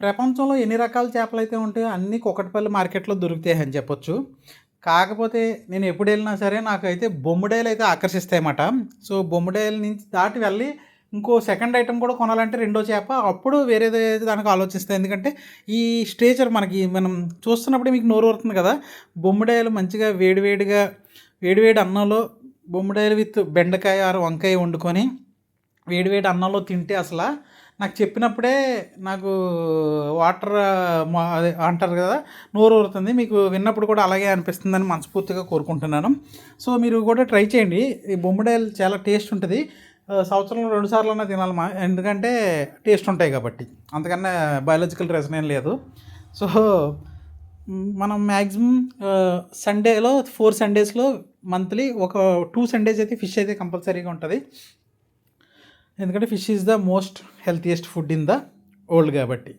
ప్రపంచంలో ఎన్ని రకాల చేపలైతే ఉంటాయో అన్నీ కూకట్పల్లి మార్కెట్‌లో దొరుకుతాయని చెప్పొచ్చు. కాకపోతే నేను ఎప్పుడెళ్ళినా సరే నాకైతే బొమ్మిడాయలైతే ఆకర్షిస్తాయన్నమాట. సో, బొమ్మిడాయల నుంచి దాటి వెళ్ళి ఇంకో సెకండ్ ఐటెమ్ కూడా కొనాలంటే రెండో చేప అప్పుడు వేరేది దానికి ఆలోచిస్తా. ఎందుకంటే ఈ స్ట్రేచర్ మనం చూస్తున్నప్పుడే మీకు నోరూరుతుంది కదా! బొమ్మిడాయలు మంచిగా వేడి వేడి అన్నంలో బొమ్మిడాయలు విత్ బెండకాయ ఆర్ వంకాయ వండుకొని వేడి వేడి అన్నంలో తింటే నాకు చెప్పినప్పుడే నాకు వాటర్ అదే అంటారు కదా, నోరు ఊరుతుంది. మీకు విన్నప్పుడు కూడా అలాగే అనిపిస్తుందని మనస్ఫూర్తిగా కోరుకుంటున్నాను. సో, మీరు కూడా ట్రై చేయండి. ఈ బొమ్మిడాయలు చాలా టేస్ట్ ఉంటుంది. సంవత్సరంలో 2 సార్లన్నా తినాలి ఎందుకంటే టేస్ట్ ఉంటాయి కాబట్టి. అంతకన్నా బయాలజికల్ రీజన్ ఏం లేదు. సో, మనం మ్యాక్సిమం సండేలో 4 సండేస్‌లో మంత్లీ ఒక 2 సండేస్ అయితే ఫిష్ అయితే కంపల్సరీగా ఉంటుంది. ఎందుకంటే fish is the most healthiest food in the world కాబట్టి.